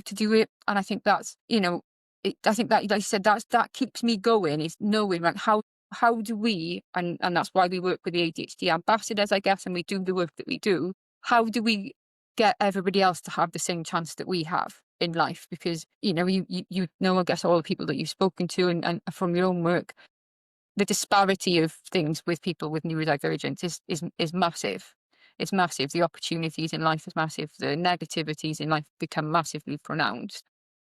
to do it. And I think that's, I think that, like I said, that keeps me going, is knowing, like, how do we, and that's why we work with the ADHD ambassadors, I guess, and we do the work that we do. How do we get everybody else to have the same chance that we have in life? Because, you know, I guess all the people that you've spoken to and from your own work, the disparity of things with people with neurodivergence is massive. It's massive. The opportunities in life is massive. The negativities in life become massively pronounced.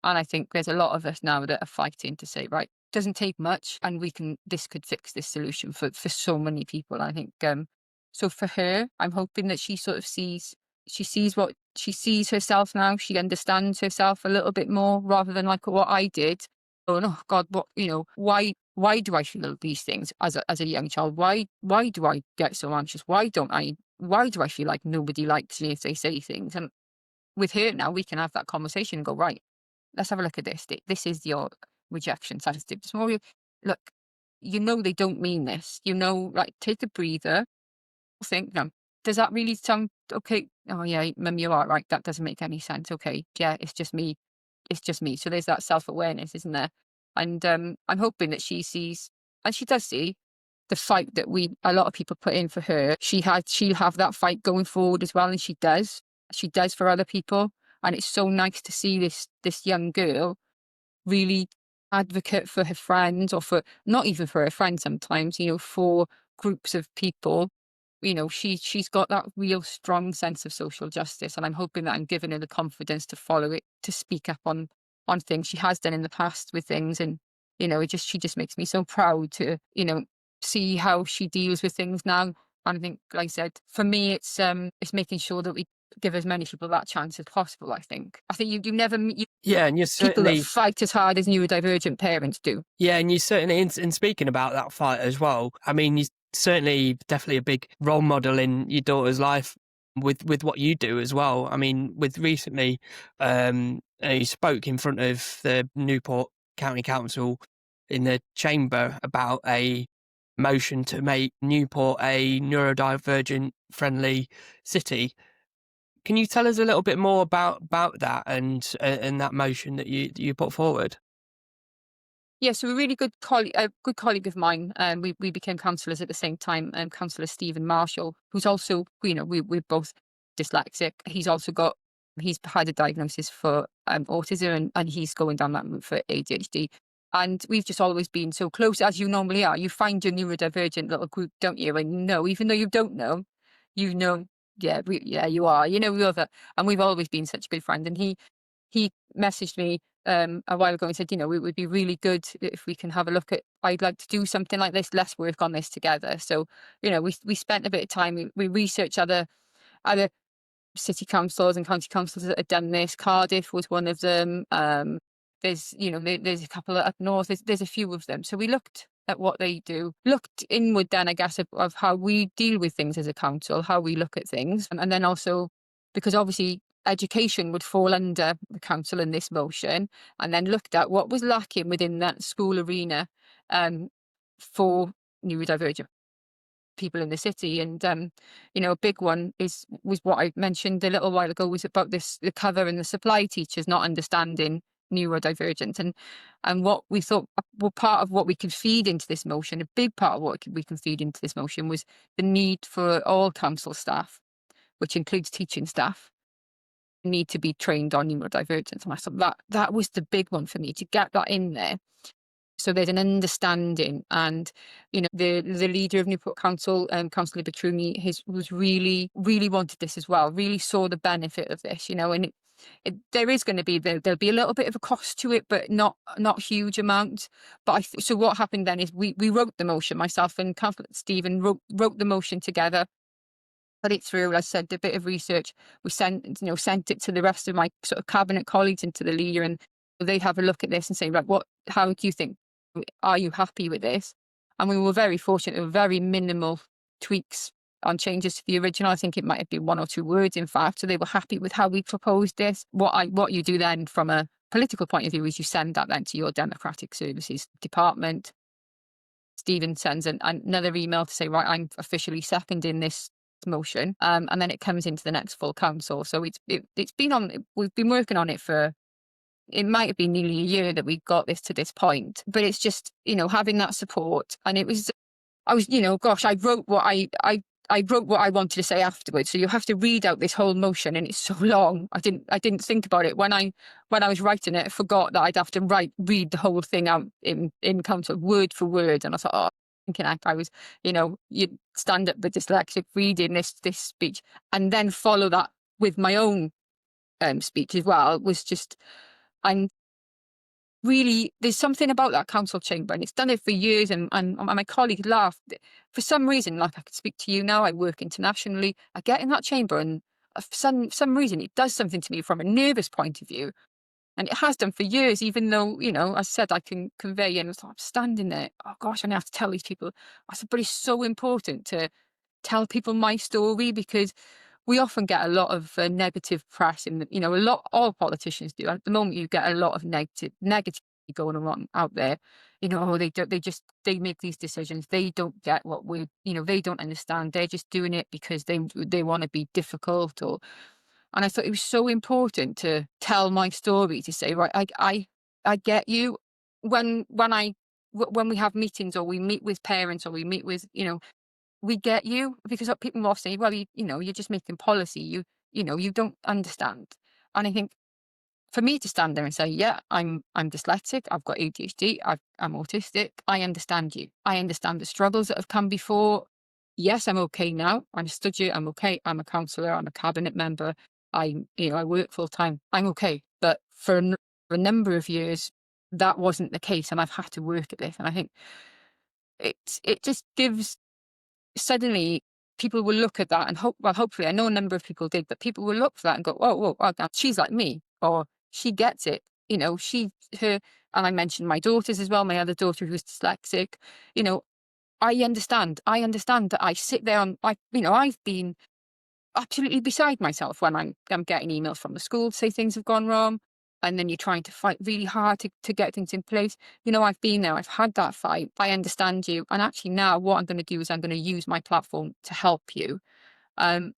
And I think there's a lot of us now that are fighting to say, right, doesn't take much, and this could fix this solution for so many people. I think, so for her, I'm hoping that she sort of she sees herself now. She understands herself a little bit more, rather than like what I did. Oh no, God, why do I feel these things as a young child? Why do I get so anxious? Why do I feel like nobody likes me if they say things? And with her now, we can have that conversation and go, right, let's have a look at this. This is your rejection sensitive. Look, they don't mean this. Right, take a breather, think, no, does that really sound okay? Oh yeah, Mum, you are right. That doesn't make any sense. Okay, yeah, it's just me. It's just me. So there's that self-awareness, isn't there? And I'm hoping that she sees, and she does see, the fight that a lot of people put in for her. She'll have that fight going forward as well, and she does. She does for other people, and it's so nice to see this young girl really advocate for her friends, or for not even for her friends sometimes, for groups of people. She's got that real strong sense of social justice, and I'm hoping that I'm giving her the confidence to follow it, to speak up on things. She has done in the past with things, and she just makes me so proud to see how she deals with things now. And I think, like I said, for me, it's making sure that we give as many people that chance as possible. I think you never meet Yeah, and you're people that certainly, fight as hard as neurodivergent parents do. yeah, and you certainly, in speaking about that fight as well, I mean, you're certainly definitely a big role model in your daughter's life with what you do as well. I mean, with recently, you spoke in front of the Newport County Council in the chamber about a motion to make Newport a neurodivergent-friendly city. Can you tell us a little bit more about that and that motion that you put forward? Yeah, so a really good colleague of mine, we became councillors at the same time, Councillor Stephen Marshall, who's also, we're both dyslexic. He's had a diagnosis for autism, and he's going down that route for ADHD. And we've just always been so close, as you normally are. You find your neurodivergent little group, don't you? And even though you don't know, you know, yeah, you are. We are that, and we've always been such good friends. And he messaged me a while ago and said, it would be really good if we can have a look at, I'd like to do something like this. Let's work on this together. So, we spent a bit of time, we researched other city councils and county councils that had done this. Cardiff was one of them. There's a couple up north. There's a few of them. So we looked at what they do, looked inward then, I guess, of how we deal with things as a council, how we look at things. And then also, because obviously education would fall under the council in this motion, and then looked at what was lacking within that school arena for neurodivergent people in the city. And a big one was what I mentioned a little while ago, was about the cover and the supply teachers not understanding neurodivergent, and what we thought, well, part of what we could feed into this motion, a big part of what we can feed into this motion, was the need for all council staff, which includes teaching staff, need to be trained on neurodivergence. And I thought that was the big one for me, to get that in there, so there's an understanding. And the leader of Newport Council, Councillor Batruni, was really wanted this as well, really saw the benefit of this, and there is going to be, there'll be a little bit of a cost to it, but not huge amount. But so what happened then is we wrote the motion, myself and Councillor Stephen wrote the motion together, put it through. I said, a bit of research. We sent it to the rest of my sort of cabinet colleagues and to the leader, and they have a look at this and say, right, how do you think? Are you happy with this? And we were very fortunate. There were very minimal tweaks on changes to the original. I think it might have been 1 or 2 words, in fact. So they were happy with how we proposed this. What you do then from a political point of view is you send that then to your Democratic Services Department. Stephen sends another email to say, right, I'm officially seconding this motion, and then it comes into the next full council. So it's been on. We've been working on it for it might have been nearly a year that we got this to this point, but it's just, having that support. And I was, gosh, I wrote what I wanted to say afterwards. So you have to read out this whole motion, and it's so long. I didn't think about it when I was writing it. I forgot that I'd have to read the whole thing out in council word for word. And I thought, oh, thinking I was, you stand up the dyslexic reading this speech and then follow that with my own speech as well was just, I'm really, there's something about that council chamber, and it's done it for years. And my colleague laughed. For some reason, like I could speak to you now, I work internationally. I get in that chamber, and for some reason, it does something to me from a nervous point of view. And it has done for years, even though, as I said, I can convey, and I'm standing there. Oh gosh, I have to tell these people. I said, but it's so important to tell people my story, because we often get a lot of negative press, and all politicians do. At the moment, you get a lot of negativity going on out there. Oh, they make these decisions. They don't get what they don't understand. They're just doing it because they want to be difficult. And I thought it was so important to tell my story, to say, right, I get you. When we have meetings, or we meet with parents, or we meet with, we get you, because people often say, well, you're just making policy. You don't understand. And I think for me to stand there and say, yeah, I'm dyslexic, I've got ADHD, I'm autistic, I understand you. I understand the struggles that have come before. Yes, I'm okay now. I'm a student, I'm okay. I'm a counsellor, I'm a cabinet member. I work full time. I'm okay. But for a number of years, that wasn't the case, and I've had to work at this. And I think it just gives, suddenly people will look at that and hopefully, I know a number of people did, but people will look for that and go, oh, she's like me, or she gets it. Her, and I mentioned my daughters as well, my other daughter who's dyslexic. I understand that I sit there and I've been absolutely beside myself when I'm getting emails from the school to say things have gone wrong. And then you're trying to fight really hard to get things in place. I've been there. I've had that fight. I understand you. And actually now what I'm going to do is I'm going to use my platform to help you. And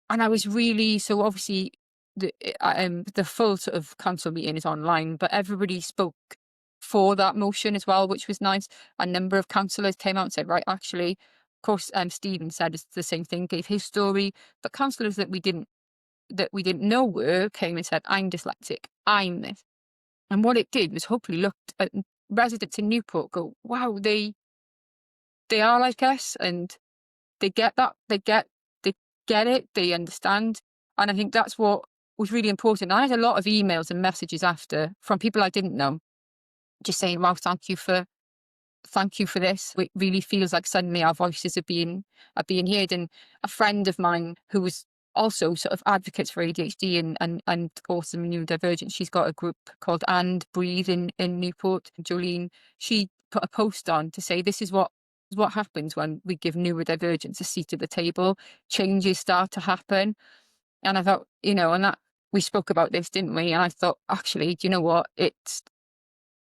I was really, so obviously the full sort of council meeting is online, but everybody spoke for that motion as well, which was nice. A number of councillors came out and said, right, actually, of course, Stephen said it's the same thing, gave his story, but councillors that we didn't know came and said, I'm dyslexic, I'm this. And what it did was hopefully looked at residents in Newport, go, wow, they are like us, and they get that, they get it, they understand. And I think that's what was really important. I had a lot of emails and messages after from people I didn't know, just saying, wow, thank you for this. It really feels like suddenly our voices are being heard. And a friend of mine who was also sort of advocates for ADHD and autism and neurodivergence, she's got a group called And Breathe in Newport. Jolene, she put a post on to say, this is what happens when we give neurodivergence a seat at the table. Changes start to happen. And I thought, and that we spoke about this, didn't we? And I thought, actually, do you know what? It's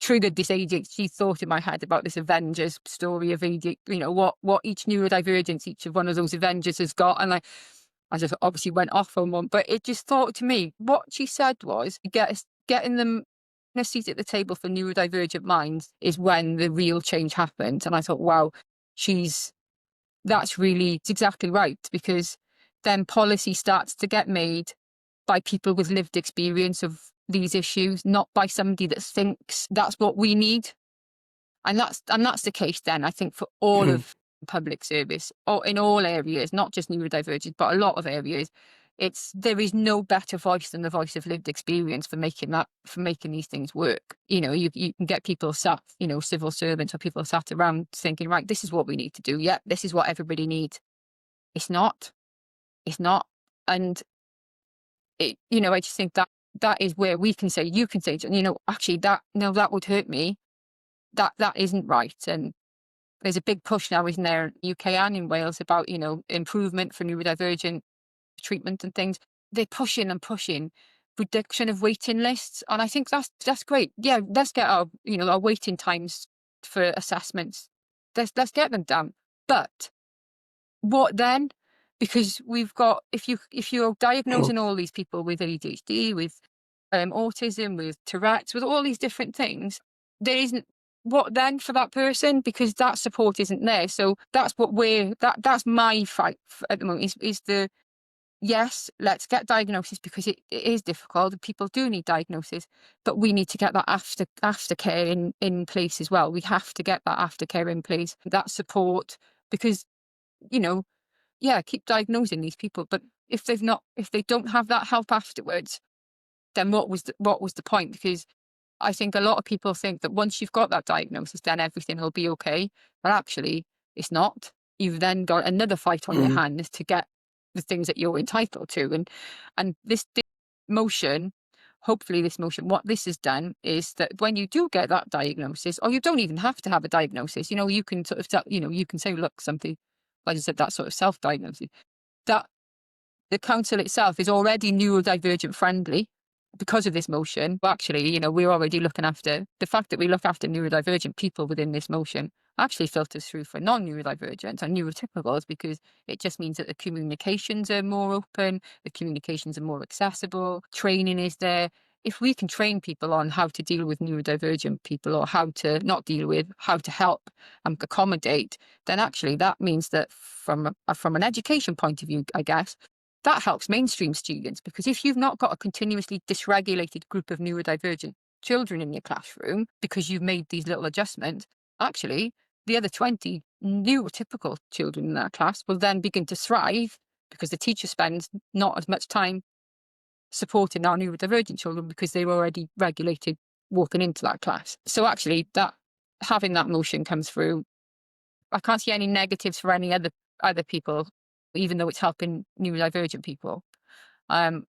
triggered this ADHD thought in my head about this Avengers story of ADHD, what each neurodivergence, each of one of those Avengers has got. And I just obviously went off on one, but it just thought to me, what she said was, getting them a seat at the table for neurodivergent minds is when the real change happens. And I thought, wow, it's exactly right, because then policy starts to get made by people with lived experience of these issues, not by somebody that thinks that's what we need. And that's the case then, I think, for all of public service, or in all areas, not just neurodivergent, but a lot of areas. There is no better voice than the voice of lived experience for making these things work. You can get people sat, civil servants or people sat around thinking, right, this is what we need to do. Yeah, this is what everybody needs. It's not. And I just think that is where you can say, actually that would hurt me. That isn't right. And there's a big push now, isn't there, in the UK and in Wales about, improvement for neurodivergent treatment and things. They're pushing reduction of waiting lists. And I think that's great. Yeah, let's get our waiting times for assessments. Let's get them down. But what then? Because we've got, if you're diagnosing all these people with ADHD, with autism, with Tourette's, with all these different things, there isn't what then for that person, because that support isn't there. So that's what that's my fight at the moment is the yes, let's get diagnosis, because it is difficult. People do need diagnosis, but we need to get that aftercare in place as well. We have to get that aftercare in place, that support, because, you know, yeah, keep diagnosing these people, but if they don't have that help afterwards, then what was the point? Because I think a lot of people think that once you've got that diagnosis, then everything will be okay. But actually, it's not. You've then got another fight on your Mm. hands to get the things that you're entitled to. And this motion, hopefully this motion, what this has done is that when you do get that diagnosis, or you don't even have to have a diagnosis, you can sort of you can say, look, something, like I said, that sort of self-diagnosis, that the council itself is already neurodivergent friendly because of this motion. But actually, we're already looking after the fact that we look after neurodivergent people within this motion actually filters through for non-neurodivergent and neurotypicals, because it just means that the communications are more open, the communications are more accessible, training is there. If we can train people on how to deal with neurodivergent people, or how to not deal with, how to help and accommodate, then actually that means that from an education point of view, I guess, that helps mainstream students, because if you've not got a continuously dysregulated group of neurodivergent children in your classroom because you've made these little adjustments, actually the other 20 neurotypical children in that class will then begin to thrive, because the teacher spends not as much time supporting our neurodivergent children because they're already regulated walking into that class. So actually, that having that motion come through, I can't see any negatives for any other people, even though it's helping neurodivergent people. Um,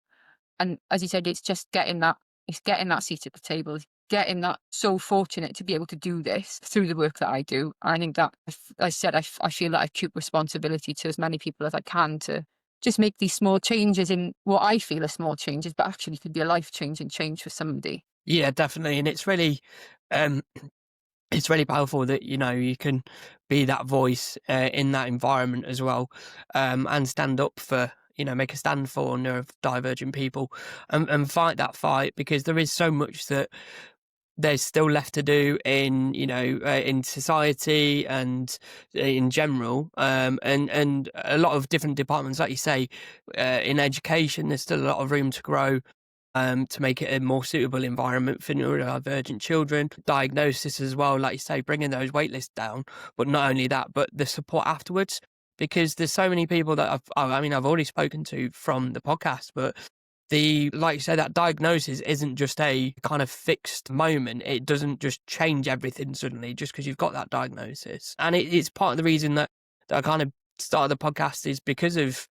and as you said, it's getting that seat at the table, it's getting that, so fortunate to be able to do this through the work that I do. I think that, I said, I feel that I keep responsibility to as many people as I can to just make these small changes in what I feel are small changes, but actually could be a life-changing change for somebody. Yeah, definitely. And um, it's really powerful that, you can be that voice in that environment as well, and stand up for, make a stand for neurodivergent people, and fight that fight, because there is so much that there's still left to do in society and in general, and a lot of different departments, like you say, in education, there's still a lot of room to grow, to make it a more suitable environment for neurodivergent children. Diagnosis as well, like you say, bringing those wait lists down, but not only that, but the support afterwards, because there's so many people that I've already spoken to from the podcast, but like you say, that diagnosis isn't just a kind of fixed moment. It doesn't just change everything suddenly just because you've got that diagnosis. And it's part of the reason that I kind of started the podcast, is because of,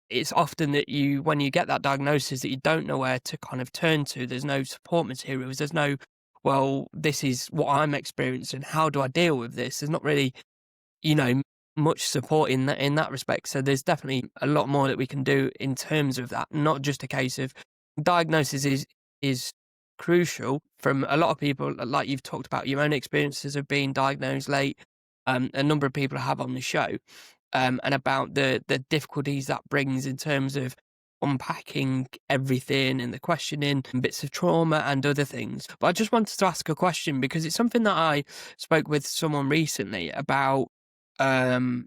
it's often that when you get that diagnosis, that you don't know where to kind of turn to. There's no support materials. There's no, well, this is what I'm experiencing. How do I deal with this? There's not really, you know, much support in that respect. So there's definitely a lot more that we can do in terms of that. Not just a case of diagnosis is crucial from a lot of people, like you've talked about your own experiences of being diagnosed late. A number of people have on the show, and about the difficulties that brings in terms of unpacking everything and the questioning and bits of trauma and other things. But I just wanted to ask a question, because it's something that I spoke with someone recently about, um,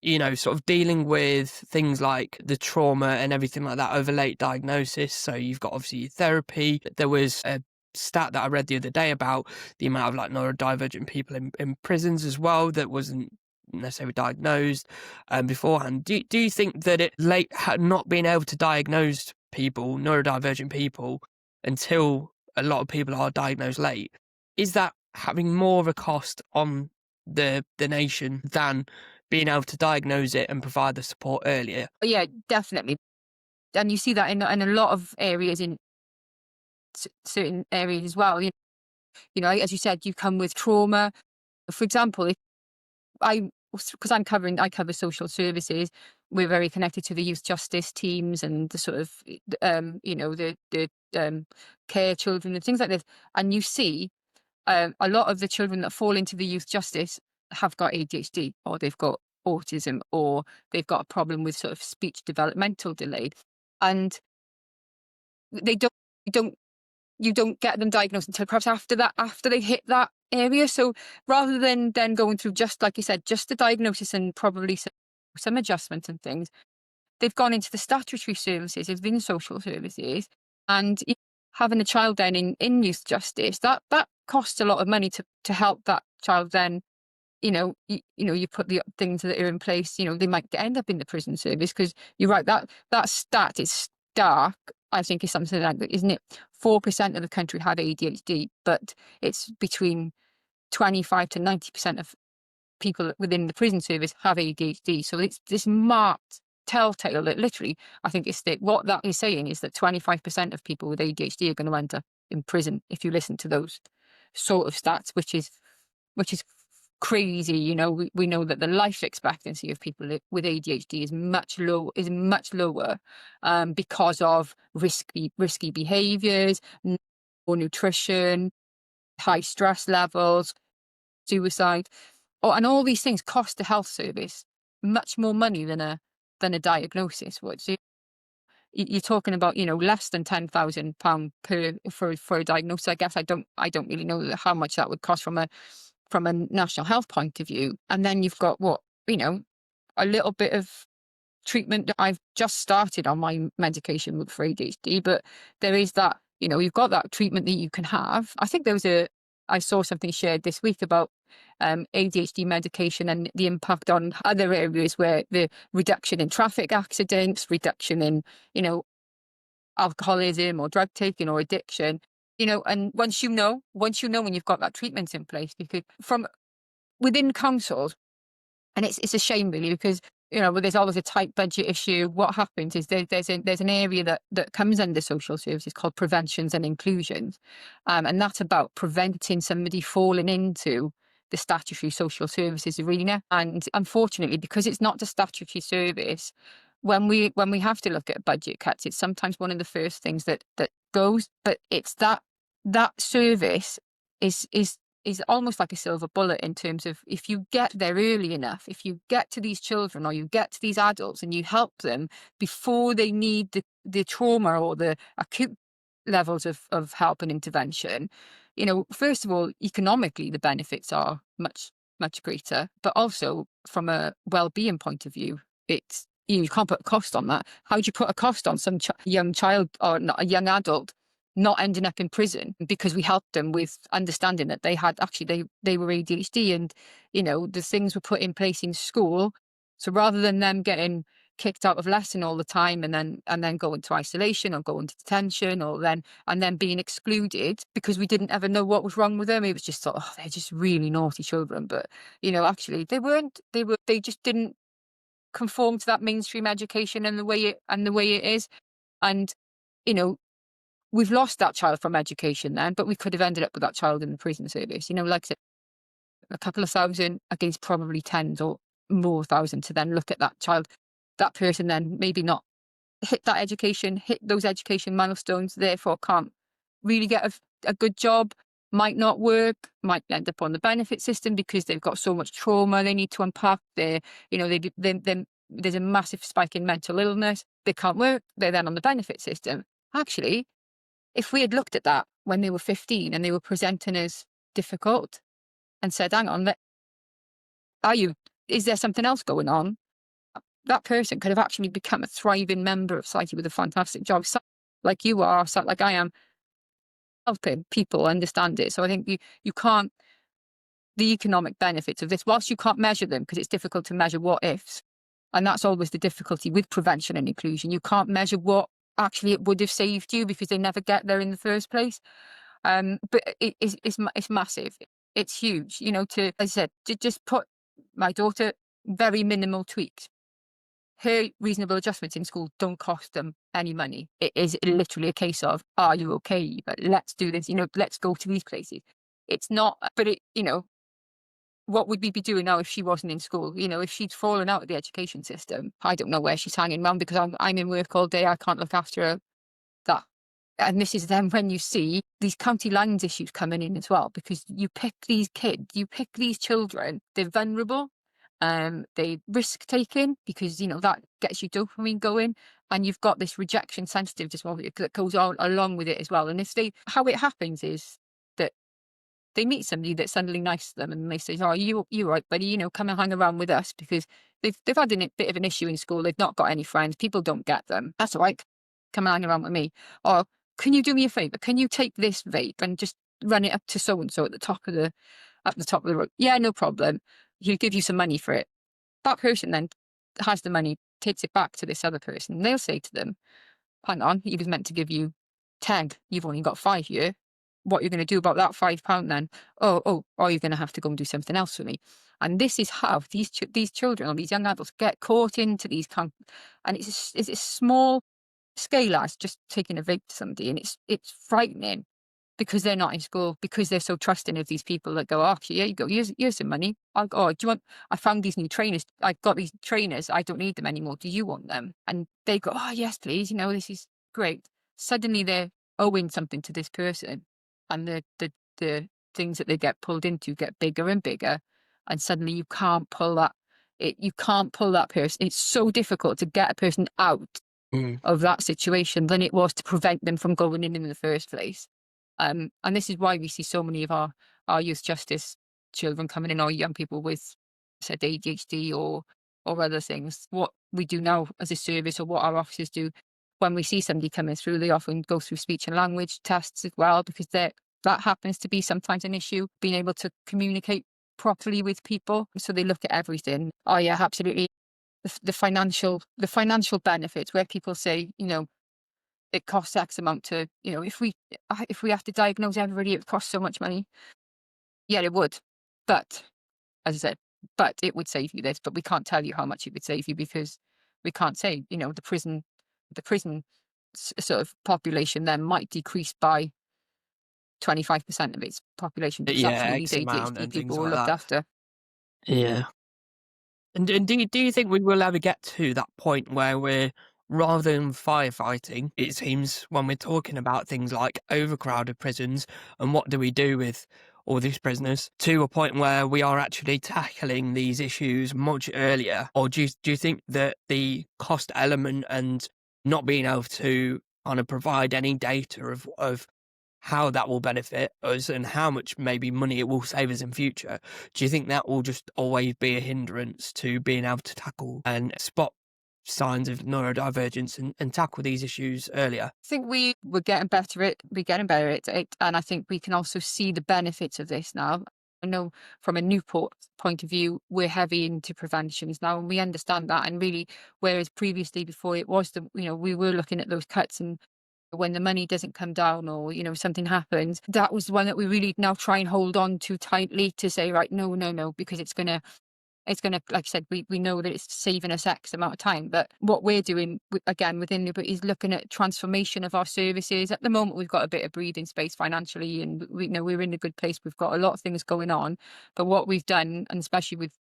sort of dealing with things like the trauma and everything like that over late diagnosis. So you've got obviously therapy. There was a stat that I read the other day about the amount of like neurodivergent people in prisons as well that wasn't necessarily diagnosed beforehand. Do you think that not being able to diagnose people, neurodivergent people, until a lot of people are diagnosed late, is that having more of a cost on the nation than being able to diagnose it and provide the support earlier? Yeah, definitely. And you see that in a lot of areas, in certain areas as well. As you said, you come with trauma. For example, if because I cover social services, we're very connected to the youth justice teams and the sort of, the care children and things like this. And you see a lot of the children that fall into the youth justice have got ADHD, or they've got autism, or they've got a problem with sort of speech developmental delay. And they don't, you don't, you don't get them diagnosed until perhaps after that, after they hit that area. So rather than then going through, just like you said, just the diagnosis and probably some adjustment and things, they've gone into the statutory services, they've been social services, and having a child then in youth justice, that costs a lot of money to help that child then. You put the things that are in place, they might end up in the prison service, because you're right, that stat is stark. I think is something like that, isn't it? 4% of the country have ADHD, but it's between 25 to 90% of people within the prison service have ADHD. So it's this marked telltale that literally, I think it's what that is saying is that 25% of people with ADHD are going to end up in prison if you listen to those sort of stats, which is crazy. We know that the life expectancy of people with ADHD is much lower, because of risky behaviors, poor nutrition, high stress levels, suicide, and all these things cost the health service much more money than a diagnosis would. So you're talking about, less than £10,000 for a diagnosis. I guess I don't really know how much that would cost from a national health point of view. And then you've got a little bit of treatment. That I've just started on my medication for ADHD, but there is that, you've got that treatment that you can have. I think I saw something shared this week about ADHD medication and the impact on other areas, where the reduction in traffic accidents, reduction in, alcoholism or drug taking or addiction, and once you know when you've got that treatment in place, because from within councils, and it's a shame really, because there's always a tight budget issue. What happens is there's an area that comes under social services called preventions and inclusions, and that's about preventing somebody falling into the statutory social services arena. And unfortunately, because it's not a statutory service, when we have to look at budget cuts, it's sometimes one of the first things that goes. But it's that service is almost like a silver bullet, in terms of, if you get there early enough, if you get to these children or you get to these adults and you help them before they need the trauma or the acute levels of help and intervention, first of all, economically, the benefits are much, much greater, but also from a well-being point of view, it's, you can't put a cost on that. How do you put a cost on some young child, or not, a young adult, not ending up in prison because we helped them with understanding that they had they were ADHD, and the things were put in place in school. So rather than them getting kicked out of lesson all the time, and then go into isolation or go into detention, and then being excluded because we didn't ever know what was wrong with them, it was just thought, oh, they're just really naughty children. But actually they weren't. They just didn't conform to that mainstream education and the way it is. And we've lost that child from education then, but we could have ended up with that child in the prison service. Like I said, a couple of thousand against probably tens or more thousand, to then look at that child, that person then maybe not hit those education milestones, therefore can't really get a good job, might not work, might end up on the benefit system because they've got so much trauma they need to unpack. There's a massive spike in mental illness. They can't work. They're then on the benefit system. Actually, if we had looked at that when they were 15 and they were presenting as difficult, and said, hang on, is there something else going on? That person could have actually become a thriving member of society with a fantastic job, like you are, like I am, helping people understand it. So I think you can't, the economic benefits of this, whilst you can't measure them, because it's difficult to measure what ifs, and that's always the difficulty with prevention and inclusion. You can't measure what actually it would have saved you, because they never get there in the first place. But it's massive. It's huge. As I said, to just put my daughter, very minimal tweaks. Her reasonable adjustments in school don't cost them any money. It is literally a case of, are you okay? But let's do this. Let's go to these places. It's not. But what would we be doing now if she wasn't in school? If she'd fallen out of the education system, I don't know where she's hanging around, because I'm in work all day. I can't look after her. That. And this is then when you see these county lines issues coming in as well, because you pick these kids, you pick these children, they're vulnerable, they risk taking, because, that gets you dopamine going. And you've got this rejection sensitive as well that goes on along with it as well. And how it happens is that they meet somebody that's suddenly nice to them, and they say, "Oh, you right, buddy? Come and hang around with us," because they've had a bit of an issue in school. They've not got any friends. People don't get them. That's all right. Come and hang around with me. Or can you do me a favor? Can you take this vape and just run it up to so and so at the top of the road? Yeah, no problem. He'll give you some money for it. That person then has the money, takes it back to this other person. They'll say to them, "Hang on, he was meant to give you 10. You've only got 5 here. What are you going to do about that £5 then? Or you're going to have to go and do something else for me." And this is how these children or these young adults get caught into these and it's a small scale as just taking a vape to somebody, and it's frightening because they're not in school, because they're so trusting of these people that go, "Oh, here you go, here's some money. Do you want, I found these new trainers. I've got these trainers. I don't need them anymore. Do you want them?" And they go, "Oh, yes, please. This is great." Suddenly they're owing something to this person, and the things that they get pulled into get bigger and bigger. And suddenly you can't pull you can't pull that person. It's so difficult to get a person out Mm. of that situation than it was to prevent them from going in the first place. And this is why we see so many of our youth justice children coming in, or young people with said ADHD or other things. What we do now as a service, or what our officers do when we see somebody coming through, they often go through speech and language tests as well, because that happens to be sometimes an issue, being able to communicate properly with people. So they look at everything. Oh yeah, absolutely. The financial benefits, where people say, it costs X amount to, if we have to diagnose everybody, it costs so much money. Yeah, it would. But as I said, but it would save you this, but we can't tell you how much it would save you, because we can't say, the prison sort of population then might decrease by 25% of its population, because Yeah, actually these X amount ADHD and people things were like looked that. after. Yeah. And do you think we will ever get to that point where we're, rather than firefighting, it seems, when we're talking about things like overcrowded prisons and what do we do with all these prisoners, to a point where we are actually tackling these issues much earlier? Or do you think that the cost element and not being able to kind of provide any data of how that will benefit us and how much maybe money it will save us in future, do you think that will just always be a hindrance to being able to tackle and spot signs of neurodivergence and tackle these issues earlier? I think we're getting better at it, and I think we can also see the benefits of this now. I know from a Newport point of view, we're heavy into preventions now, and we understand that. And really, whereas previously, before it was we were looking at those cuts, and when the money doesn't come down, or something happens, that was the one that we really now try and hold on to tightly, to say, right, no, no, no, because it's gonna, like I said, we know that it's saving us X amount of time. But what we're doing again within Newport is looking at transformation of our services. At the moment, we've got a bit of breathing space financially, and we know we're in a good place. We've got a lot of things going on, but what we've done, and especially with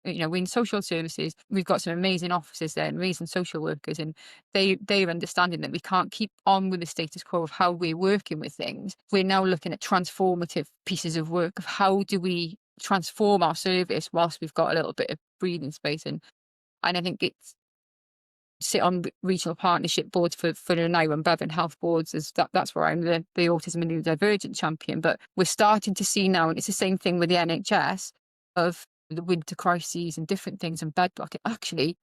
we're in social services, we've got some amazing officers there, amazing social workers, and they're understanding that we can't keep on with the status quo of how we're working with things. We're now looking at transformative pieces of work of how do we transform our service whilst we've got a little bit of breathing space. And I think it's sit on regional partnership boards for the NIRA and Bevan health boards, that's where I'm the autism and neurodivergent champion. But we're starting to see now, and it's the same thing with the NHS, of the winter crises and different things and bed blocking. Actually,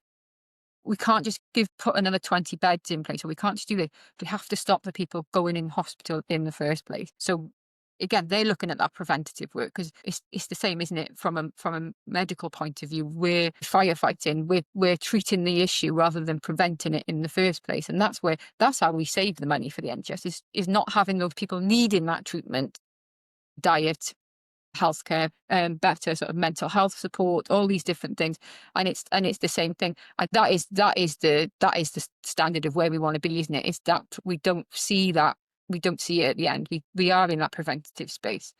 we can't just put another 20 beds in place, or we can't just do that. We have to stop the people going in hospital in the first place. So again, they're looking at that preventative work, because it's the same, isn't it? From a medical point of view, we're firefighting, we're treating the issue rather than preventing it in the first place. And that's how we save the money for the NHS, is not having those people needing that treatment, diet, healthcare, better sort of mental health support, all these different things. And it's the same thing. And that is the standard of where we want to be, isn't it? It's that we don't see it at the end. We are in that preventative space.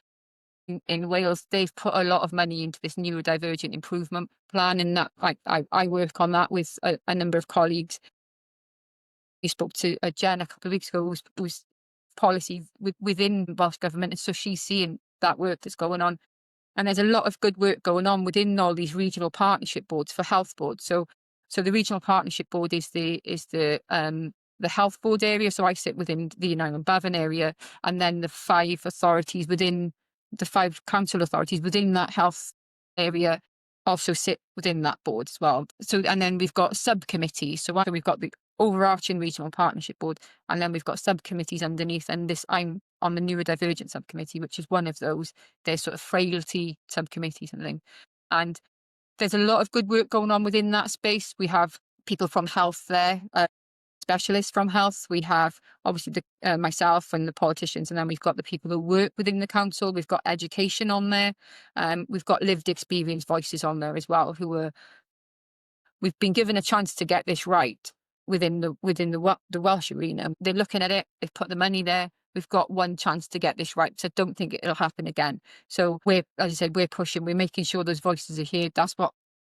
In Wales, they've put a lot of money into this neurodivergent improvement plan, and that I work on that with a number of colleagues. We spoke to Jen a couple of weeks ago, who's policy within Welsh Government, and so she's seeing that work that's going on. And there's a lot of good work going on within all these regional partnership boards for health boards. So So the regional partnership board is the health board area. So I sit within the United and Bavin area, and then the 5 council authorities within that health area also sit within that board as well. So, and then we've got subcommittees. So we've got the overarching regional partnership board, and then we've got subcommittees underneath. And I'm on the neurodivergent subcommittee, which is one of those. There's sort of frailty subcommittee something, and there's a lot of good work going on within that space. We have people from health there, specialists from health. We have obviously myself and the politicians, and then we've got the people who work within the council. We've got education on there. We've got lived experience voices on there as well, we've been given a chance to get this right within the Welsh arena. They're looking at it. They've put the money there. We've got one chance to get this right. So I don't think it'll happen again. So as I said, we're pushing. We're making sure those voices are heard. That's what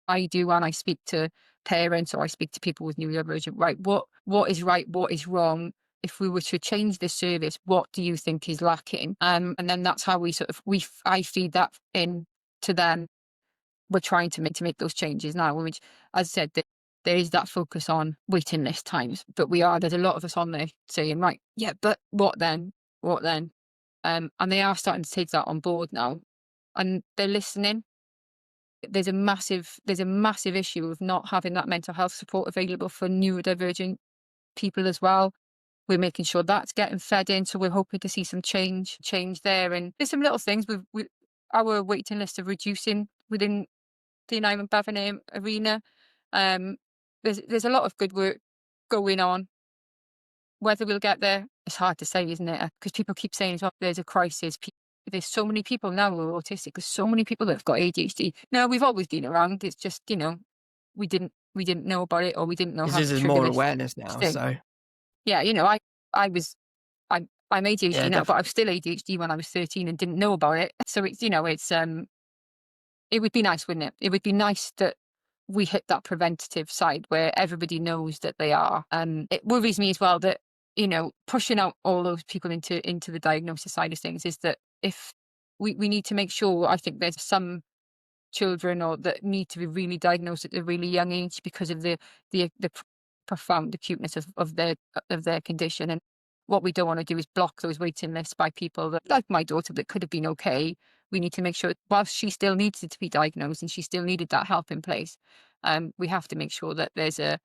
I do when I speak to parents or I speak to people with neurodivergent. Right? What is right? What is wrong? If we were to change this service, what do you think is lacking? And then that's how I feed that in to them. We're trying to make those changes now, which, as I said, there is that focus on waiting list times, but there's a lot of us on there saying, right, yeah, but what then? What then? And they are starting to take that on board now, and they're listening. There's a massive issue of not having that mental health support available for neurodivergent people as well. We're making sure that's getting fed in, so we're hoping to see some change there. And there's some little things with our waiting list of reducing within the United Bavin arena. There's a lot of good work going on. Whether we'll get there, it's hard to say, isn't it? Because people keep saying as well, there's a crisis. There's so many people now who are autistic. There's so many people that have got ADHD. No, we've always been around. It's just, we didn't know about it, or we didn't know how to There's trigger more this awareness now, thing. so Yeah, I'm ADHD yeah, now, but I was still ADHD when I was 13 and didn't know about it. So it would be nice, wouldn't it? It would be nice that we hit that preventative side where everybody knows that they are. It worries me as well that, pushing out all those people into the diagnosis side of things is that if we need to make sure, I think there's some children that need to be really diagnosed at a really young age because of the profound acuteness of their condition. And what we don't want to do is block those waiting lists by people that, like my daughter, that could have been okay. We need to make sure, whilst she still needed to be diagnosed and she still needed that help in place, we have to make sure that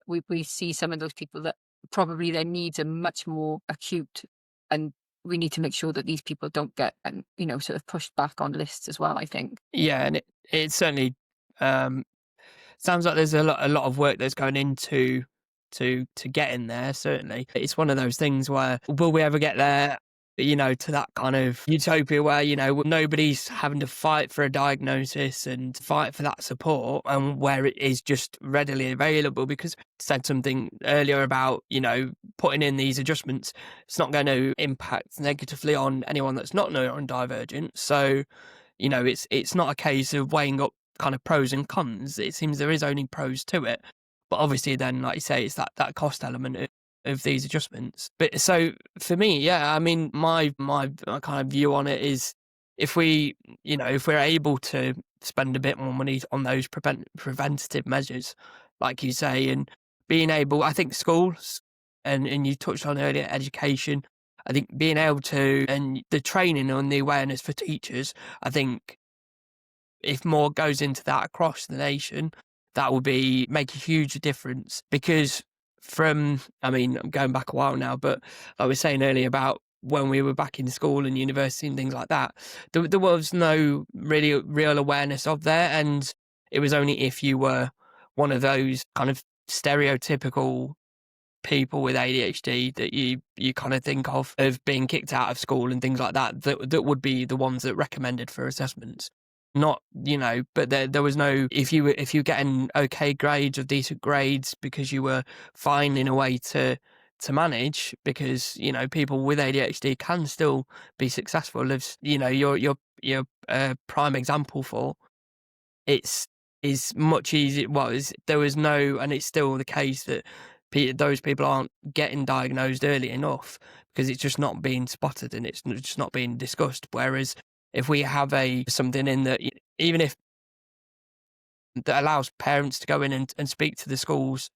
we see some of those people that probably their needs are much more acute, and we need to make sure that these people don't get, sort of pushed back on lists as well, I think. yeah, and it certainly sounds like there's a lot of work that's going into to get in there. Certainly, it's one of those things where will we ever get there? To that kind of utopia where nobody's having to fight for a diagnosis and fight for that support, and where it is just readily available. Because I said something earlier about putting in these adjustments, it's not going to impact negatively on anyone that's not neurodivergent. So it's not a case of weighing up kind of pros and cons. It seems there is only pros to it, but obviously then, like you say, it's that cost element of these adjustments. But so for me, yeah, I mean, my kind of view on it is, if we're able to spend a bit more money on those preventative measures, like you say, and being able, I think schools, and you touched on earlier, education, I think being able to, and the training and the awareness for teachers, I think if more goes into that across the nation, that would make a huge difference. Because I'm going back a while now, but I was saying earlier about when we were back in school and university and things like that, there was no really real awareness of there. And it was only if you were one of those kind of stereotypical people with ADHD that you kind of think of being kicked out of school and things like that would be the ones that recommended for assessments. Not, but there was no, if you were getting okay grades or decent grades because you were finding a way to manage, because people with ADHD can still be successful. As your prime example for is much easier. There was no, and it's still the case that those people aren't getting diagnosed early enough because it's just not being spotted and it's just not being discussed. Whereas if we have something in that, even if that allows parents to go in and speak to the schools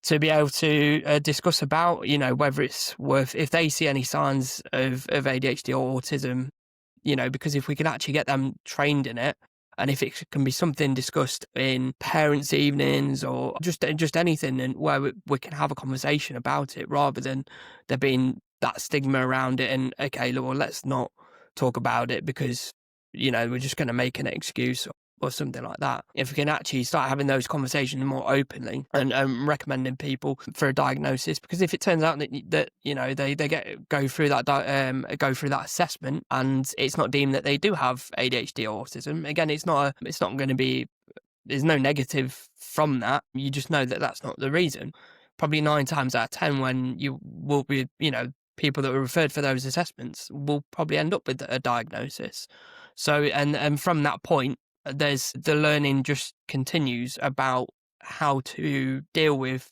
to be able to discuss about, whether it's worth, if they see any signs of ADHD or autism, because if we can actually get them trained in it, and if it can be something discussed in parents' evenings or just anything, and where we can have a conversation about it rather than there being that stigma around it. And okay, well, let's not talk about it because we're just going to make an excuse or something like that. If we can actually start having those conversations more openly and recommending people for a diagnosis, because if it turns out that they go through that assessment and it's not deemed that they do have ADHD or autism, again, it's not going to be, there's no negative from that. You just know that that's not the reason. Probably 9 times out of 10, when you will be, people that were referred for those assessments will probably end up with a diagnosis. So, and from that point, there's the learning just continues about how to deal with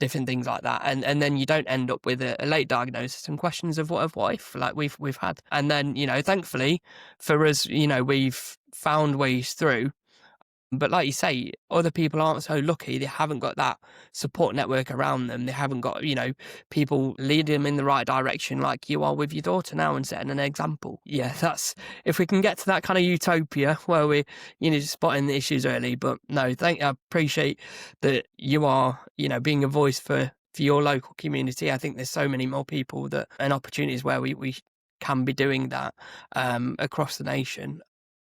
different things like that, and then you don't end up with a late diagnosis and questions of what if, like we've had. And then thankfully for us, we've found ways through. But like you say, other people aren't so lucky. They haven't got that support network around them. They haven't got, people leading them in the right direction like you are with your daughter now and setting an example. Yeah, if we can get to that kind of utopia where we're, spotting the issues early. But no, I appreciate that you are, being a voice for your local community. I think there's so many more people and opportunities where we can be doing that across the nation.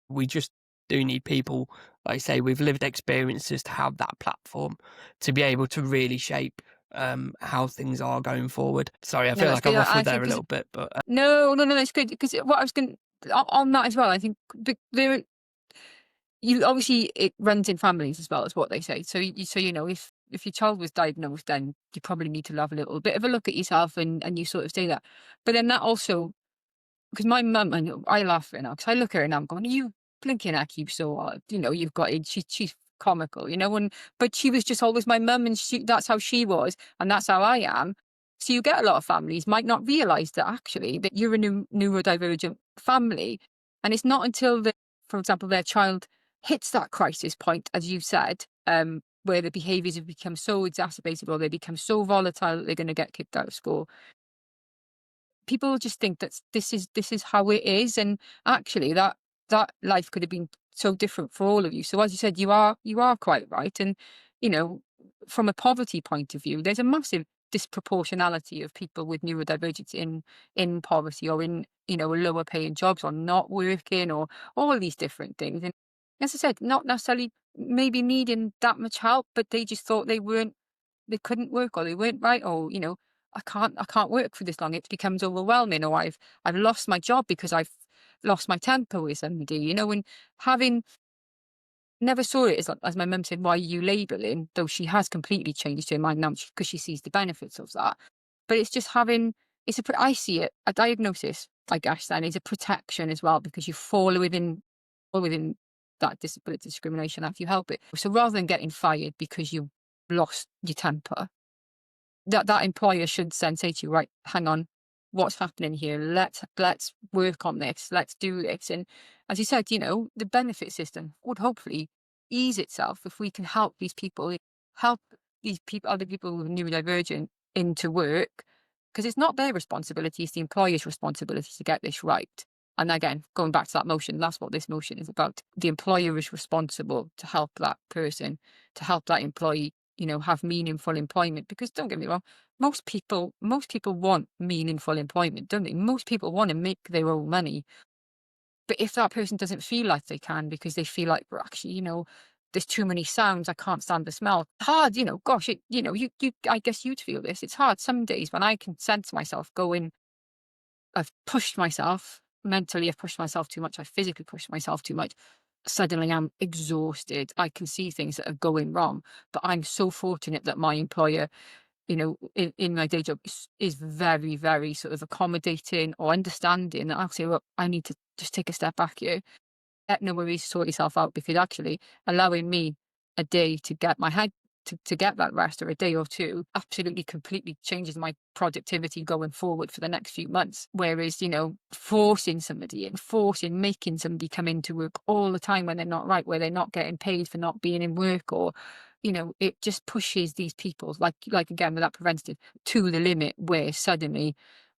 We just do need people, like I say, with lived experiences to have that platform to be able to really shape how things are going forward. Sorry, I feel like I've waffled there a little bit, but no, that's good, because what I was going on that as well. I think there, obviously it runs in families as well, as what they say. So if your child was diagnosed, then you probably need to have a little bit of a look at yourself, and you sort of say that. But then that also, because my mum, and I laugh at her now, because I look at her and I'm going, you blinking heck, you so odd. You've got it. She's comical, but she was just always my mum, and that's how she was, and that's how I am. So you get a lot of families might not realise that actually that you're a neurodivergent family, and it's not until for example, their child hits that crisis point, as you've said, where the behaviours have become so exacerbated or they become so volatile that they're going to get kicked out of school. People just think that this is how it is, and actually that life could have been so different for all of you. So as you said, you are quite right, and from a poverty point of view, there's a massive disproportionality of people with neurodivergence in poverty, or in lower paying jobs, or not working, or all these different things. And as I said, not necessarily maybe needing that much help, but they just thought they couldn't work, or they weren't right, or I can't work for this long. It becomes overwhelming, or I've lost my job because I've lost my temper with somebody, and having never saw it as my mum said, why are you labelling? Though she has completely changed her mind now because she sees the benefits of that. But it's just I see it, a diagnosis, I guess, then is a protection as well, because you fall within that disability discrimination act, you help it. So rather than getting fired because you lost your temper, that employer should then say to you, right, hang on, what's happening here? Let's work on this. Let's do this. And as you said, the benefit system would hopefully ease itself if we can help other people with neurodivergent into work, because it's not their responsibility, it's the employer's responsibility to get this right. And again, going back to that motion, that's what this motion is about. The employer is responsible to help that person, to help that employee, have meaningful employment. Because don't get me wrong, most people want meaningful employment, don't they? Most people want to make their own money. But if that person doesn't feel like they can, because they feel like, well, actually, there's too many sounds, I can't stand the smell. It's hard, gosh, I guess you'd feel this. It's hard some days when I can sense myself going, I've pushed myself mentally, I've pushed myself too much, I've physically pushed myself too much. Suddenly I'm exhausted. I can see things that are going wrong, but I'm so fortunate that my employer, in my day job is very, very sort of accommodating or understanding, that I'll say, well, I need to just take a step back here. No worries, sort yourself out, because actually allowing me a day to get my head to get that rest or a day or two absolutely completely changes my productivity going forward for the next few months. Whereas, forcing somebody and making somebody come into work all the time when they're not right, where they're not getting paid for not being in work, or, it just pushes these people, like again with that preventative, to the limit where suddenly,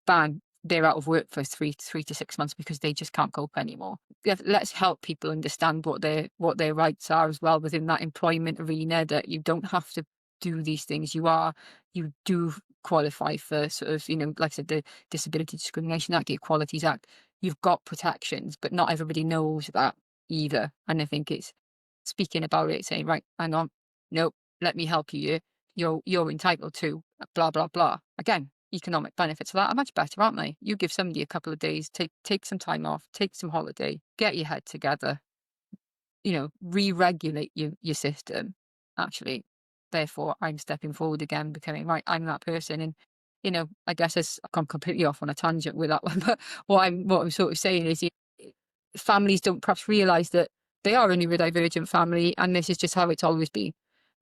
bang, they're out of work for 3 to 6 months because they just can't cope anymore. Let's help people understand what their rights are as well within that employment arena, that you don't have to do these things. You do qualify for sort of, like I said, the Disability Discrimination Act, the Equalities Act. You've got protections, but not everybody knows that either. And I think it's speaking about it, saying, right, hang on, no, let me help you. You're entitled to blah blah blah. Again, economic benefits of that are much better, aren't they? You give somebody a couple of days, take some time off, take some holiday, get your head together, re-regulate your system. Actually, therefore, I'm stepping forward again, becoming, right, I'm that person. And I guess I've gone completely off on a tangent with that one. But what I'm sort of saying is, families don't perhaps realise that they are a neurodivergent family, and this is just how it's always been.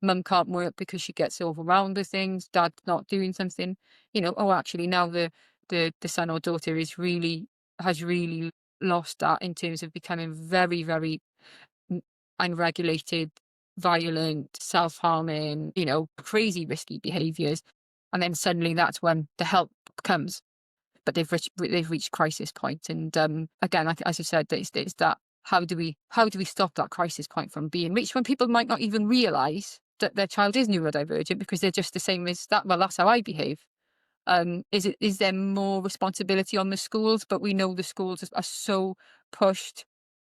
Mum can't work because she gets overwhelmed with things. Dad's not doing something. Oh, actually, now the son or daughter has really lost that in terms of becoming very, very unregulated, violent, self-harming, crazy risky behaviours. And then suddenly that's when the help comes. But they've reached crisis point. And again, as I said, it's that how do we stop that crisis point from being reached when people might not even realise that their child is neurodivergent because they're just the same as that. Well, that's how I behave. Is there more responsibility on the schools? But we know the schools are so pushed.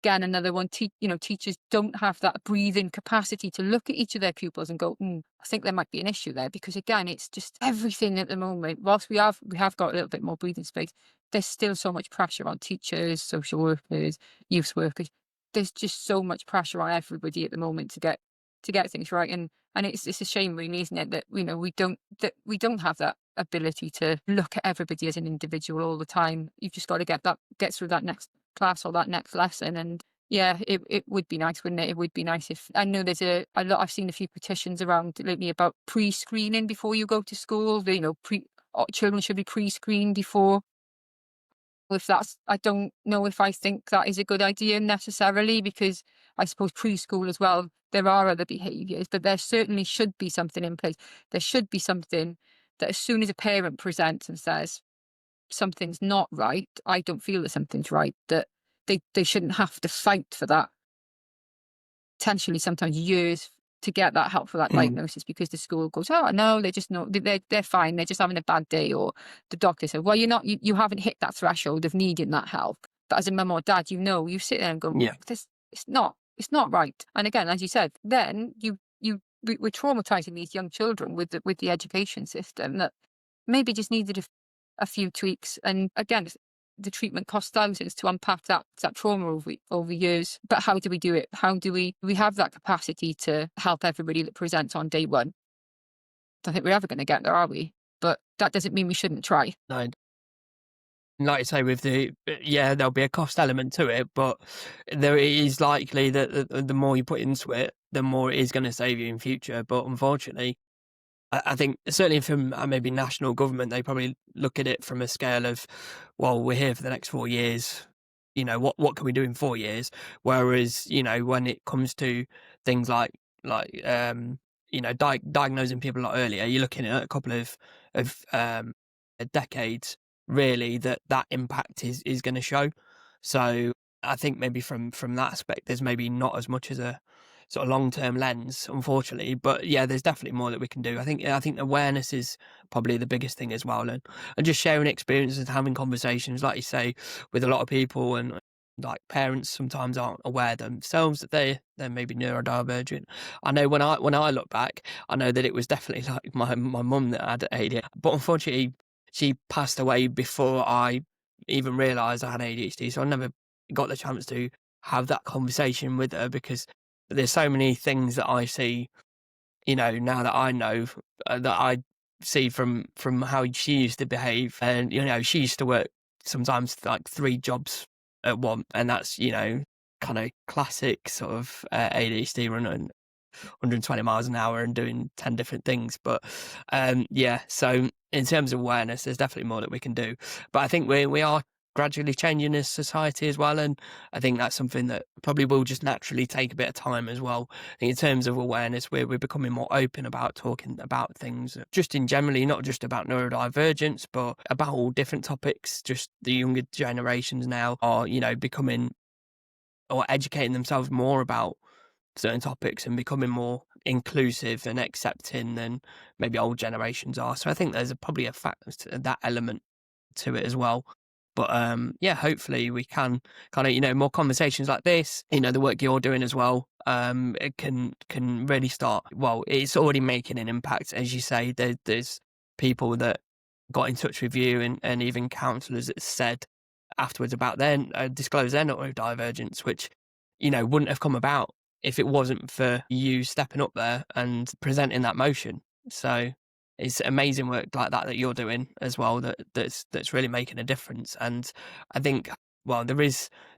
Again, another one, teachers don't have that breathing capacity to look at each of their pupils and go, I think there might be an issue there. Because again, it's just everything at the moment. Whilst we have got a little bit more breathing space, there's still so much pressure on teachers, social workers, youth workers. There's just so much pressure on everybody at the moment to get things right. And it's a shame, really, isn't it, that we don't have that ability to look at everybody as an individual all the time. You've just got to get through that next class or that next lesson. And yeah, it would be nice, wouldn't it? It would be nice if, I know there's a lot, I've seen a few petitions around lately about pre-screening before you go to school. Children should be pre-screened before. If that's, I don't know if I think that is a good idea necessarily, because I suppose preschool as well, there are other behaviours, but there certainly should be something in place. There should be something that as soon as a parent presents and says something's not right, I don't feel that something's right, that they shouldn't have to fight for that, potentially sometimes years, to get that help for that diagnosis, because the school goes, oh no, they're fine, they're just having a bad day. Or the doctor said, well, you haven't hit that threshold of needing that help. But as a mum or dad, you sit there and go, Yeah. it's not right. And again, as you said, then we're traumatizing these young children with the education system that maybe just needed a few tweaks. And again, the treatment costs thousands to unpack that trauma over years. But how do we do it? How do we have that capacity to help everybody that presents on day one? I don't think we're ever going to get there, are we? But that doesn't mean we shouldn't try. No. Like you say, there'll be a cost element to it, but there is likely that the more you put into it, the more it is going to save you in future. But unfortunately, I think certainly from maybe national government, they probably look at it from a scale of, well, we're here for the next 4 years. What can we do in 4 years? Whereas, when it comes to things like diagnosing people a lot earlier, you're looking at a couple of decades really that impact is going to show. So I think maybe from that aspect, there's maybe not as much as a sort of long-term lens, unfortunately. But yeah, there's definitely more that we can do. I think awareness is probably the biggest thing as well, and just sharing experiences and having conversations, like you say, with a lot of people. And like parents sometimes aren't aware themselves that they're maybe neurodivergent. I know when I look back, I know that it was definitely like my mum that had ADHD, but unfortunately she passed away before I even realised I had ADHD, so I never got the chance to have that conversation with her, because there's so many things that I see, now that I know, that I see from how she used to behave. And, she used to work sometimes like 3 jobs at once. And that's, kind of classic sort of ADHD run. 120 miles an hour and doing 10 different things. But yeah, so in terms of awareness, there's definitely more that we can do. But I think we are gradually changing as society as well. And I think that's something that probably will just naturally take a bit of time as well. I think in terms of awareness, we're becoming more open about talking about things, just in generally, not just about neurodivergence, but about all different topics. Just the younger generations now are, becoming or educating themselves more about certain topics and becoming more inclusive and accepting than maybe old generations are. So I think there's probably a fact that element to it as well. But yeah, hopefully we can kind of, more conversations like this, the work you're doing as well. It can really start. Well, it's already making an impact, as you say. There's people that got in touch with you and even counsellors that said afterwards about their disclose their neurodivergence, which wouldn't have come about if it wasn't for you stepping up there and presenting that motion. So it's amazing work like that you're doing as well, that's really making a difference. And I think, well, there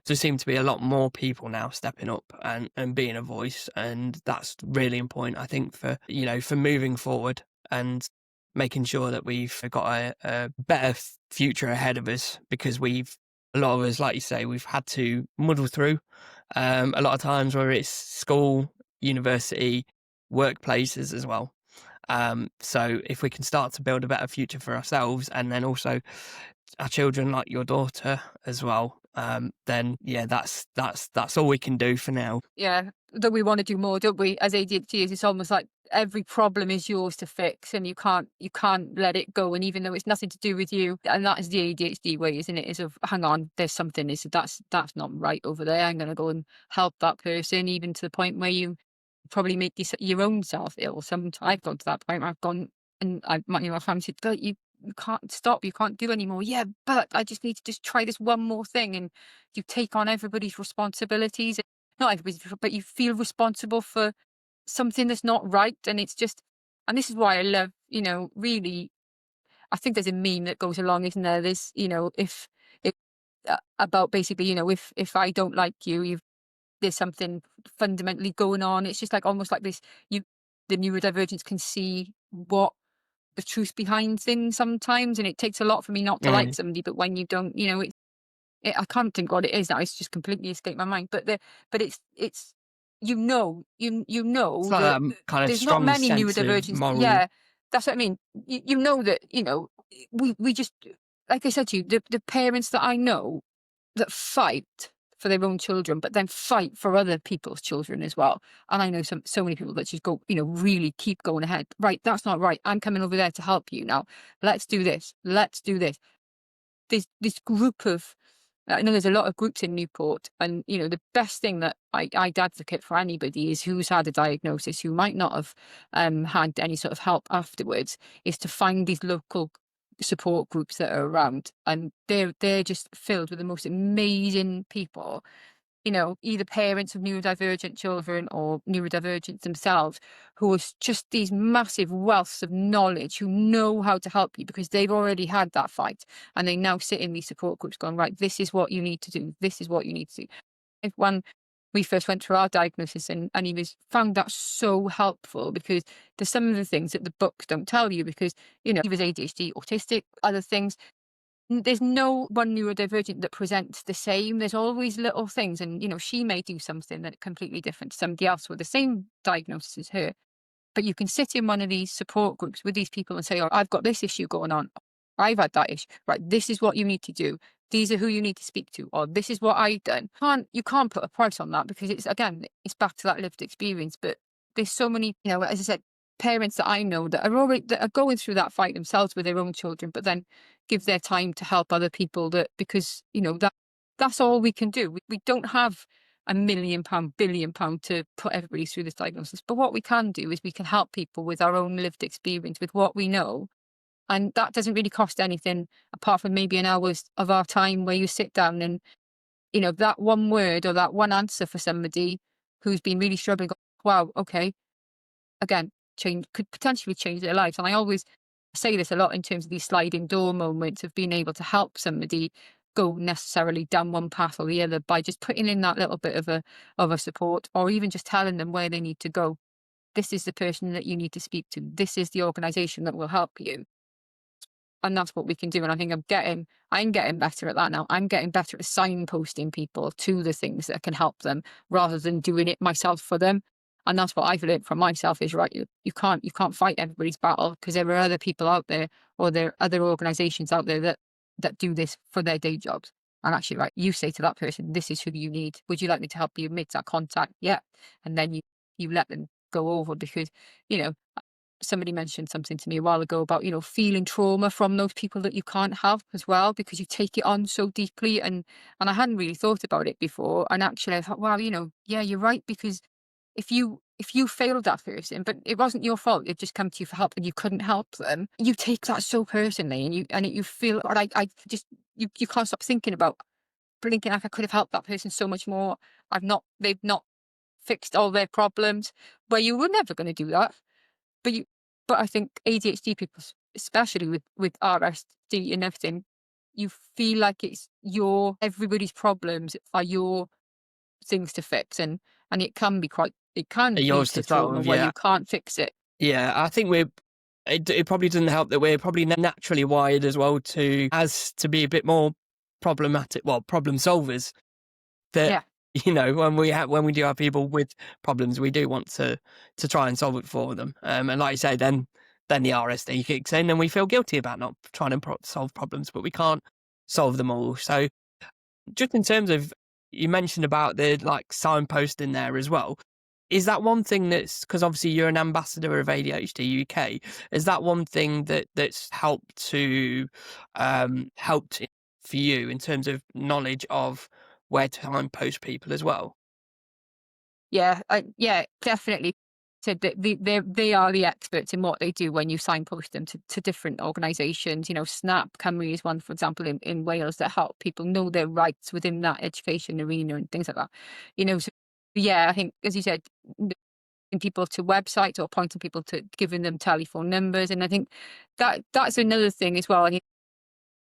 seem to be a lot more people now stepping up and being a voice, and that's really important, I think, for for moving forward and making sure that we've got a better future ahead of us, because a lot of us, like you say, we've had to muddle through a lot of times, whether it's school, university, workplaces as well. So if we can start to build a better future for ourselves and then also our children, like your daughter as well, then yeah, that's all we can do for now. Yeah, that we want to do more, don't we? As ADHD, it's almost like every problem is yours to fix, and you can't let it go. And even though it's nothing to do with you, and that is the ADHD way, isn't it? Is of, hang on, there's something. Is that's not right over there. I'm going to go and help that person, even to the point where you probably make your own self ill. Sometimes I've gone to that point where I've gone and my family said, but you can't stop, you can't do anymore. Yeah, but I just need to just try this one more thing. And you take on everybody's responsibilities. Not everybody's, but you feel responsible for something that's not right. And it's just, and this is why I love, really, I think there's a meme that goes along, isn't there? This, if about basically, if I don't like you, there's something fundamentally going on. It's just like almost like this. The neurodivergence can see what the truth behind things sometimes, and it takes a lot for me not to like Mm. somebody. But when you don't, I can't think what it is now. It's just completely escaped my mind. But it's you It's know like that that kind of there's not strong many sense of neurodivergents. moral. Yeah, that's what I mean. You know that we just, like I said to you, the parents that I know that fight for their own children, but then fight for other people's children as well. And I know so many people that just go, really keep going ahead. Right, that's not right. I'm coming over there to help you now. Let's do this. Let's do this. There's this group of, I know there's a lot of groups in Newport, and the best thing that I'd advocate for anybody is who's had a diagnosis, who might not have had any sort of help afterwards, is to find these local support groups that are around, and they're just filled with the most amazing people, either parents of neurodivergent children or neurodivergent themselves, who are just these massive wealths of knowledge, who know how to help you because they've already had that fight, and they now sit in these support groups going, right, this is what you need to do. This is what you need to do. If when we first went through our diagnosis, and he found that so helpful, because there's some of the things that the books don't tell you, because, he was ADHD, autistic, other things. There's no one neurodivergent that presents the same. There's always little things. And, she may do something that completely different to somebody else with the same diagnosis as her. But you can sit in one of these support groups with these people and say, oh, I've got this issue going on. I've had that issue. Right. This is what you need to do. These are who you need to speak to. Or this is what I've done. You can't put a price on that, because it's back to that lived experience. But there's so many, as I said, parents that I know that are going through that fight themselves with their own children, but then give their time to help other people, because that's all we can do. We don't have £1 million, £1 billion to put everybody through this diagnosis. But what we can do is we can help people with our own lived experience, with what we know. And that doesn't really cost anything apart from maybe an hour's of our time, where you sit down and, that one word or that one answer for somebody who's been really struggling. Wow, okay, again, could potentially change their lives. And I always say this a lot in terms of these sliding door moments of being able to help somebody go necessarily down one path or the other by just putting in that little bit of a support, or even just telling them where they need to go. this is the person that you need to speak to. This is the organization that will help you. And that's what we can do. And I think I'm getting better at that now. I'm getting better at signposting people to the things that can help them rather than doing it myself for them. And that's what I've learned from myself is right. You can't fight everybody's battle because there are other people out there or there are other organizations out there that do this for their day jobs. And actually, right, you say to that person, this is who you need. Would you like me to help you make that contact? Yeah. And then you let them go over because, you know, somebody mentioned something to me a while ago about, feeling trauma from those people that you can't help as well, because you take it on so deeply. And I hadn't really thought about it before. And actually I thought, wow, yeah, you're right. Because if you failed that person, but it wasn't your fault, it just come to you for help and you couldn't help them, you take that so personally and you feel like I just, you can't stop thinking about blinking like I could have helped that person so much more. They've not fixed all their problems, where you were never going to do that. But but I think ADHD people, especially with RSD and everything, you feel like everybody's problems are your things to fix, and it can lead Yours to to trauma solve, where yeah. you can't fix it. Yeah, I think it probably doesn't help that we're probably naturally wired as well to be a bit more problematic, well, problem solvers. That, Yeah, when we do have people with problems, we do want to try and solve it for them. And like you say, then the RSD kicks in, and we feel guilty about not trying to solve problems, but we can't solve them all. So, just in terms of, you mentioned about the like signposting there as well. Is that one thing because obviously you're an ambassador of ADHD UK? Is that one thing that's helped for you in terms of knowledge of where to signpost people as well? yeah, yeah, definitely. So they are the experts in what they do when you signpost them to different organisations. Snap Cymru is one, for example, in Wales, that help people know their rights within that education arena and things like that. So yeah, I think, as you said, pointing people to websites or pointing people to giving them telephone numbers, and I think that's another thing as well. I think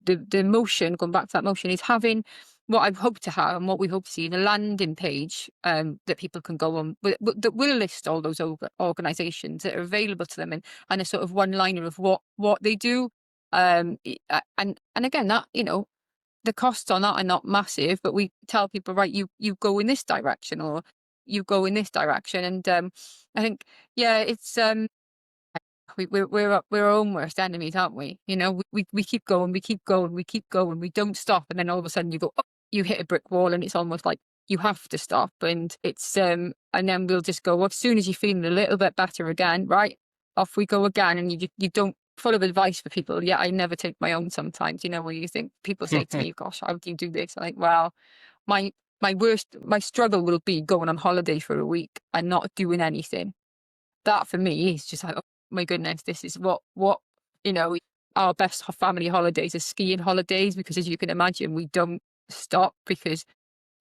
the motion, going back to that motion, is having what I hope to have and what we hope to see, the landing page that people can go on that will list all those organisations that are available to them, and a sort of one liner of what they do. And again, that the costs on that are not massive, but we tell people, right, you go in this direction or you go in this direction, and I think, yeah, it's we're our own worst enemies, aren't we? We keep going, we keep going, we keep going, we don't stop, and then all of a sudden you hit a brick wall, and it's almost like you have to stop, and it's and then we'll just go, well, as soon as you're feeling a little bit better again, right, off we go again, and you don't, full of advice for people. Yeah, I never take my own sometimes. Where you think, people say to me, "Gosh, how do you do this?" I'm like, well, my my struggle will be going on holiday for a week and not doing anything. That for me is just like, oh my goodness, this is what you know our best family holidays are skiing holidays, because as you can imagine, we don't stop because,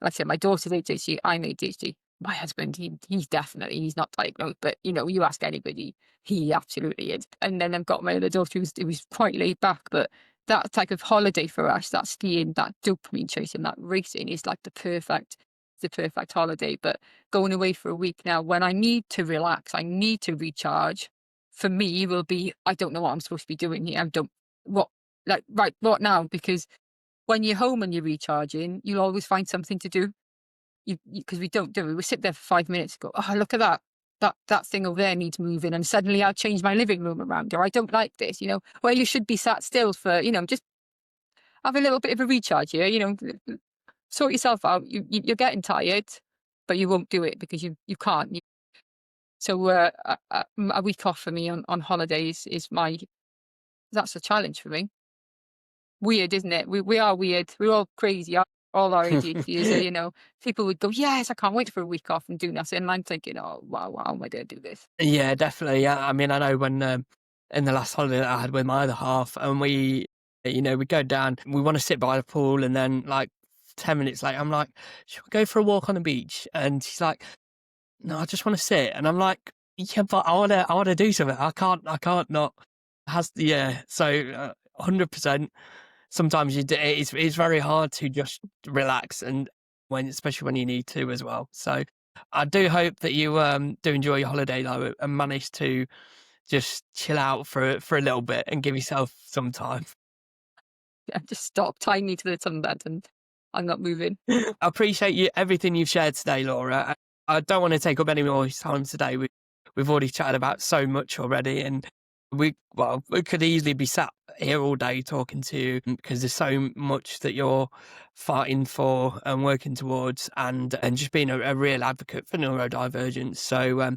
like I said, my daughter's ADHD, I'm ADHD. My husband, he's not diagnosed, but you ask anybody, he absolutely is. And then I've got my other daughter who's quite laid back, but that type of holiday for us, that skiing, that dopamine chasing, that racing is like the perfect holiday. But going away for a week now, when I need to relax, I need to recharge, for me will be, I don't know what I'm supposed to be doing here. I don't, what, like, right, what now? Because when you're home and you're recharging, you'll always find something to do. Because we don't do it. We sit there for 5 minutes and go, oh, look at that. That thing over there needs moving, and suddenly I'll change my living room around, or I don't like this, where you should be sat still for, just have a little bit of a recharge here, sort yourself out. You're getting tired, but you won't do it because you can't. So a week off for me on holidays that's a challenge for me. Weird, isn't it? We are weird. We're all crazy. All our ADHD is, people would go, yes, I can't wait for a week off and do nothing. And I'm thinking, oh, wow, how am I going to do this? Yeah, definitely. Yeah, I mean, I know when in the last holiday that I had with my other half, and we go down, we want to sit by the pool, and then like 10 minutes later, I'm like, should we go for a walk on the beach? And she's like, no, I just want to sit. And I'm like, yeah, but I want to do something. I can't not. Yeah. So 100%. Sometimes it's very hard to just relax, and especially when you need to as well. So I do hope that you do enjoy your holiday though, and manage to just chill out for a little bit and give yourself some time. Yeah, just stop, tie me to the sunbed, and I'm not moving. I appreciate you everything you've shared today, Laura. I don't want to take up any more time today. We've already chatted about so much already, and we could easily be sat here all day talking to you because there's so much that you're fighting for and working towards, and just being a real advocate for neurodivergence. So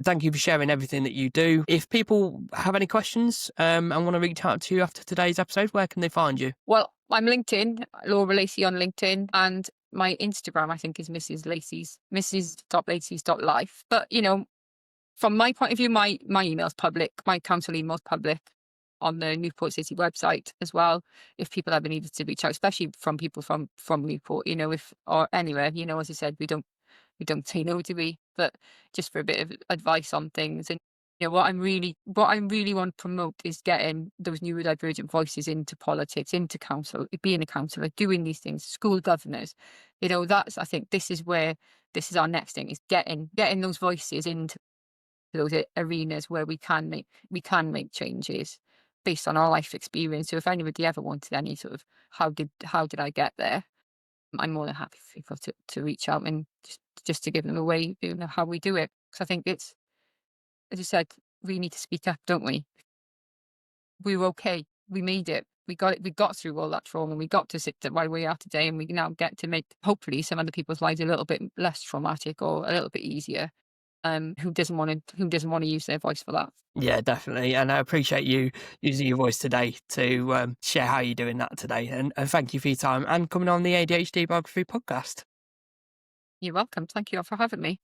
thank you for sharing everything that you do. If people have any questions and want to reach out to you after today's episode, where can they find you? Well, I'm LinkedIn, Laura Lacey on LinkedIn, and my Instagram, I think, is Mrs.Lacey's.life. But, from my point of view, my email's public, my council email's public on the Newport City website as well. If people ever needed to reach out, especially from people from Newport, if or anywhere, as I said, we don't say no, do we? But just for a bit of advice on things. And what I really want to promote is getting those neurodivergent voices into politics, into council, being a councillor, doing these things, school governors. I think this is our next thing, is getting those voices into those arenas where we can make changes based on our life experience. So if anybody ever wanted any sort of how did I get there, I'm more than happy for people to reach out and just to give them a way, how we do it. Because I think it's, as you said, we need to speak up, don't we? We were okay. We made it. We got it. We got through all that trauma. And we got to sit where we are today, and we now get to make hopefully some other people's lives a little bit less traumatic or a little bit easier. Who doesn't want to use their voice for that? Yeah, definitely. And I appreciate you using your voice today to share how you're doing that today. And thank you for your time and coming on the ADHD Biography podcast. You're welcome. Thank you for having me.